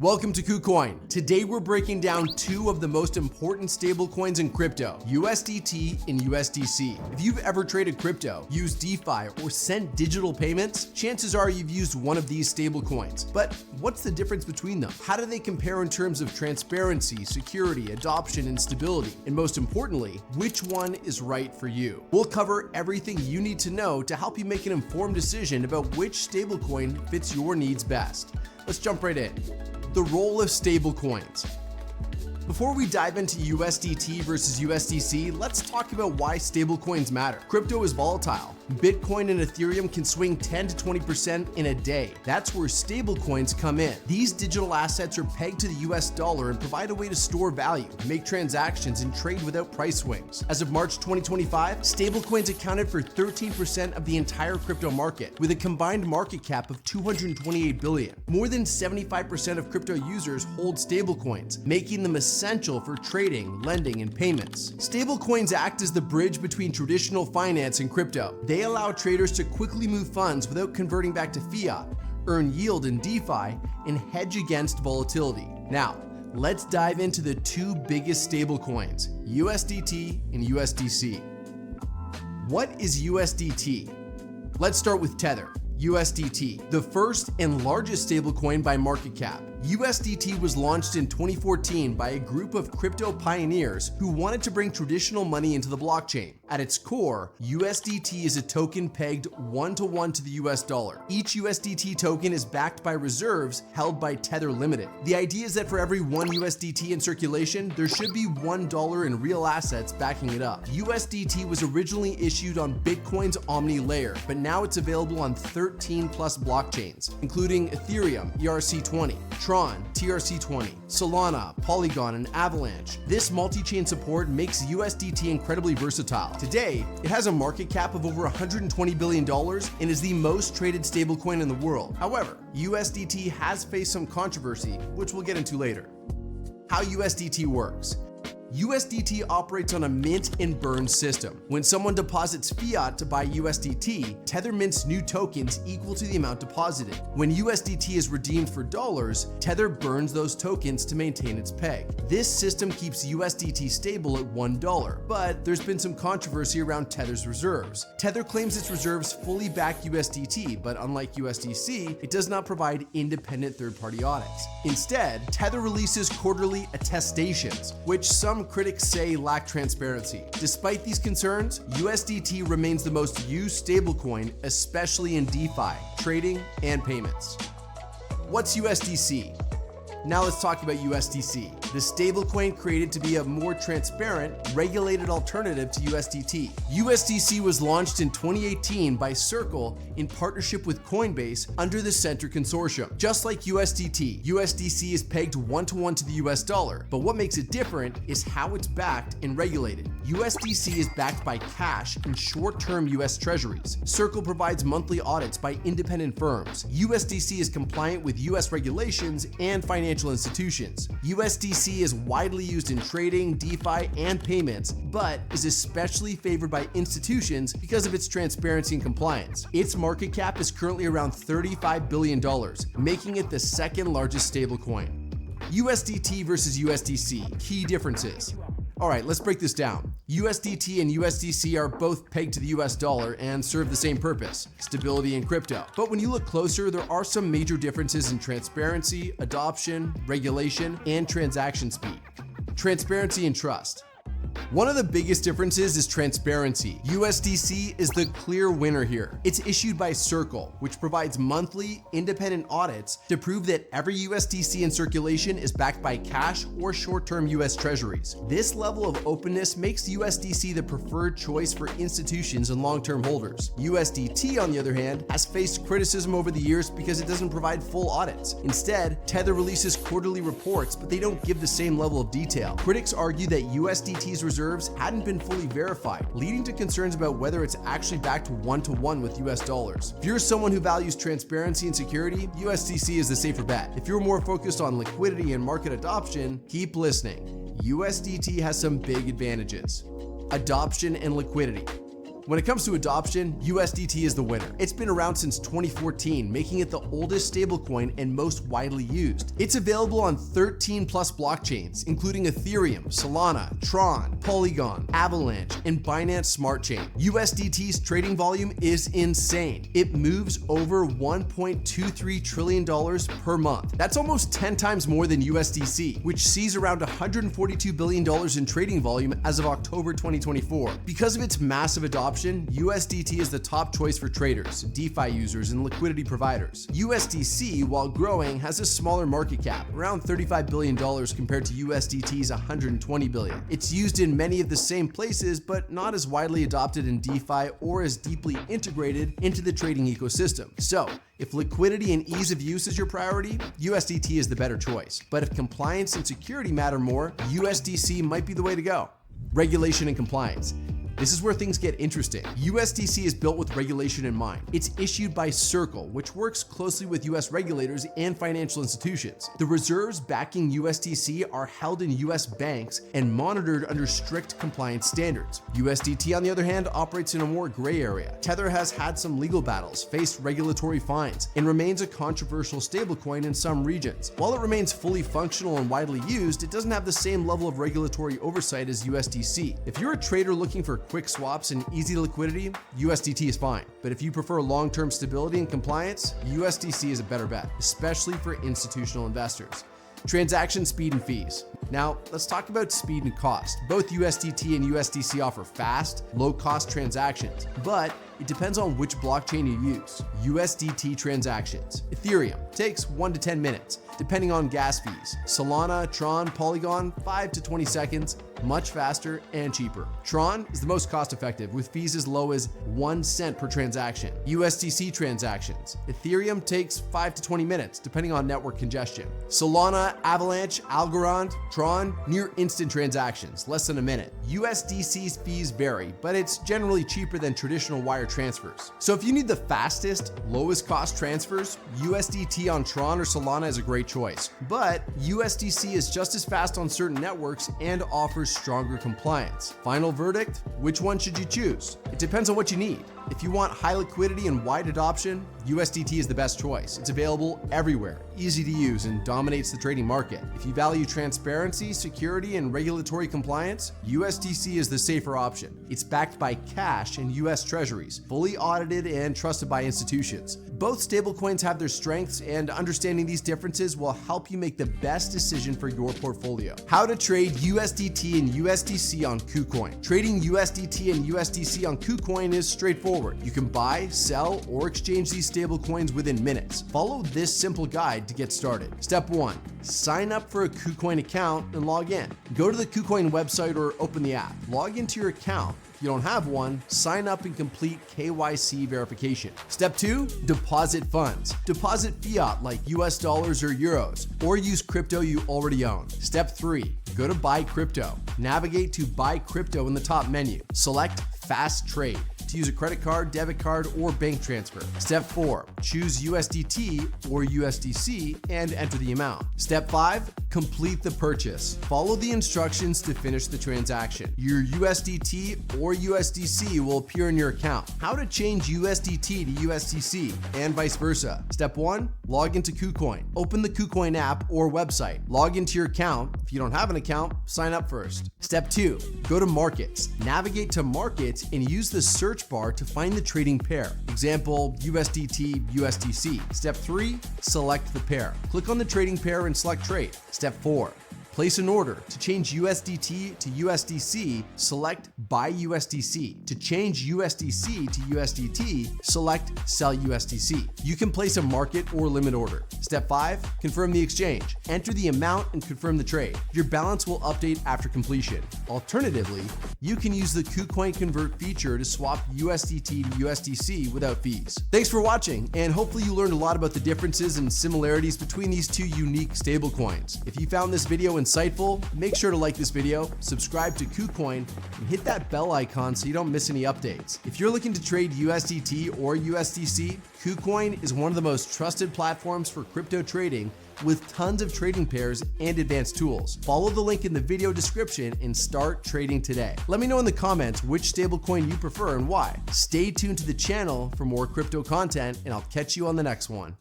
Welcome to KCoin. Today we're breaking down two of the most important stablecoins in crypto, USDT and USDC. If you've ever traded crypto, used DeFi, or sent digital payments, chances are you've used one of these stablecoins. But what's the difference between them? How do they compare in terms of transparency, security, adoption, and stability? And most importantly, which one is right for you? We'll cover everything you need to know to help you make an informed decision about which stablecoin fits your needs best. Let's jump right in. The role of stablecoins. Before we dive into USDT versus USDC, let's talk about why stablecoins matter. Crypto is volatile. Bitcoin and Ethereum can swing 10 to 20% in a day. That's where stablecoins come in. These digital assets are pegged to the US dollar and provide a way to store value, make transactions, and trade without price swings. As of March 2025, stablecoins accounted for 13% of the entire crypto market, with a combined market cap of $228 billion. More than 75% of crypto users hold stablecoins, making them essential for trading, lending, and payments. Stablecoins act as the bridge between traditional finance and crypto. They allow traders to quickly move funds without converting back to fiat, earn yield in DeFi, and hedge against volatility. Now, let's dive into the two biggest stablecoins, USDT and USDC. What is USDT? Let's start with Tether. USDT, the first and largest stablecoin by market cap. USDT was launched in 2014 by a group of crypto pioneers who wanted to bring traditional money into the blockchain. At its core, USDT is a token pegged one-to-one to the US dollar. Each USDT token is backed by reserves held by Tether Limited. The idea is that for every one USDT in circulation, there should be $1 in real assets backing it up. USDT was originally issued on Bitcoin's Omni layer, but now it's available on 13 plus blockchains, including Ethereum, ERC20, Tron, TRC20, Solana, Polygon, and Avalanche. This multi-chain support makes USDT incredibly versatile. Today, it has a market cap of over $120 billion and is the most traded stablecoin in the world. However, USDT has faced some controversy, which we'll get into later. How USDT works. USDT operates on a mint and burn system. When someone deposits fiat to buy USDT, Tether mints new tokens equal to the amount deposited. When USDT is redeemed for dollars, Tether burns those tokens to maintain its peg. This system keeps USDT stable at $1, but there's been some controversy around Tether's reserves. Tether claims its reserves fully back USDT, but unlike USDC, it does not provide independent third-party audits. Instead, Tether releases quarterly attestations, which some critics say lack transparency. Despite these concerns, USDT remains the most used stablecoin, especially in DeFi, trading, and payments. What's USDC? Now let's talk about USDC, the stablecoin created to be a more transparent, regulated alternative to USDT. USDC was launched in 2018 by Circle in partnership with Coinbase under the Center Consortium. Just like USDT, USDC is pegged one-to-one to the US dollar, but what makes it different is how it's backed and regulated. USDC is backed by cash and short-term US treasuries. Circle provides monthly audits by independent firms. USDC is compliant with US regulations and financial institutions. USDC is widely used in trading, DeFi, and payments, but is especially favored by institutions because of its transparency and compliance. Its market cap is currently around $35 billion, making it the second largest stablecoin. USDT versus USDC, key differences. All right, let's break this down. USDT and USDC are both pegged to the US dollar and serve the same purpose, stability in crypto. But when you look closer, there are some major differences in transparency, adoption, regulation, and transaction speed. Transparency and trust. One of the biggest differences is transparency. USDC is the clear winner here. It's issued by Circle, which provides monthly, independent audits to prove that every USDC in circulation is backed by cash or short-term US treasuries. This level of openness makes USDC the preferred choice for institutions and long-term holders. USDT, on the other hand, has faced criticism over the years because it doesn't provide full audits. Instead, Tether releases quarterly reports, but they don't give the same level of detail. Critics argue that USDT's reserves hadn't been fully verified, leading to concerns about whether it's actually backed one-to-one with US dollars. If you're someone who values transparency and security, USDC is the safer bet. If you're more focused on liquidity and market adoption, keep listening. USDT has some big advantages. Adoption and liquidity. When it comes to adoption, USDT is the winner. It's been around since 2014, making it the oldest stablecoin and most widely used. It's available on 13 plus blockchains, including Ethereum, Solana, Tron, Polygon, Avalanche, and Binance Smart Chain. USDT's trading volume is insane. It moves over $1.23 trillion per month. That's almost 10 times more than USDC, which sees around $142 billion in trading volume as of October 2024. Because of its massive adoption, USDT is the top choice for traders, DeFi users, and liquidity providers. USDC, while growing, has a smaller market cap, around $35 billion compared to USDT's $120 billion. It's used in many of the same places, but not as widely adopted in DeFi or as deeply integrated into the trading ecosystem. So, if liquidity and ease of use is your priority, USDT is the better choice. But if compliance and security matter more, USDC might be the way to go. Regulation and compliance. This is where things get interesting. USDC is built with regulation in mind. It's issued by Circle, which works closely with US regulators and financial institutions. The reserves backing USDC are held in US banks and monitored under strict compliance standards. USDT, on the other hand, operates in a more gray area. Tether has had some legal battles, faced regulatory fines, and remains a controversial stablecoin in some regions. While it remains fully functional and widely used, it doesn't have the same level of regulatory oversight as USDC. If you're a trader looking for quick swaps and easy liquidity, USDT is fine. But if you prefer long-term stability and compliance, USDC is a better bet, especially for institutional investors. Transaction speed and fees. Now, let's talk about speed and cost. Both USDT and USDC offer fast, low-cost transactions, but it depends on which blockchain you use. USDT transactions. Ethereum takes 1 to 10 minutes, depending on gas fees. Solana, Tron, Polygon, 5 to 20 seconds, much faster and cheaper. Tron is the most cost-effective, with fees as low as 1 cent per transaction. USDC transactions. Ethereum takes 5 to 20 minutes, depending on network congestion. Solana, Avalanche, Algorand, Tron, near instant transactions, less than a minute. USDC's fees vary, but it's generally cheaper than traditional wire transfers. So if you need the fastest, lowest cost transfers, USDT on Tron or Solana is a great choice. But USDC is just as fast on certain networks and offers stronger compliance. Final verdict, which one should you choose? It depends on what you need. If you want high liquidity and wide adoption, USDT is the best choice. It's available everywhere, easy to use, and dominates the trading market. If you value transparency, security, and regulatory compliance, USDC is the safer option. It's backed by cash and US treasuries, fully audited and trusted by institutions. Both stablecoins have their strengths, and understanding these differences will help you make the best decision for your portfolio. How to trade USDT and USDC on KCoin. Trading USDT and USDC on KCoin is straightforward. You can buy, sell, or exchange these stablecoins within minutes. Follow this simple guide to get started. Step 1. Sign up for a KCoin account and log in. Go to the KCoin website or open the app. Log into your account. If you don't have one, sign up and complete KYC verification. Step 2, deposit funds. Deposit fiat like US dollars or euros, or use crypto you already own. Step 3, go to buy crypto. Navigate to buy crypto in the top menu. Select fast trade to use a credit card, debit card, or bank transfer. Step 4, choose USDT or USDC and enter the amount. Step 5, complete the purchase. Follow the instructions to finish the transaction. Your USDT or USDC will appear in your account. How to change USDT to USDC and vice versa. Step 1, log into KCoin. Open the KCoin app or website. Log into your account. If you don't have an account, sign up first. Step 2, go to markets. Navigate to markets and use the search bar to find the trading pair. Example, USDT, USDC. Step 3, select the pair. Click on the trading pair and select trade. Step 4, place an order. To change USDT to USDC, select Buy USDC. To change USDC to USDT, select Sell USDC. You can place a market or limit order. Step 5, confirm the exchange. Enter the amount and confirm the trade. Your balance will update after completion. Alternatively, you can use the KCoin Convert feature to swap USDT to USDC without fees. Thanks for watching, and hopefully you learned a lot about the differences and similarities between these two unique stablecoins. If you found this video insightful, make sure to like this video, subscribe to KCoin, and hit that bell icon so you don't miss any updates. If you're looking to trade USDT or USDC, KCoin is one of the most trusted platforms for crypto trading with tons of trading pairs and advanced tools. Follow the link in the video description and start trading today. Let me know in the comments which stablecoin you prefer and why. Stay tuned to the channel for more crypto content, and I'll catch you on the next one.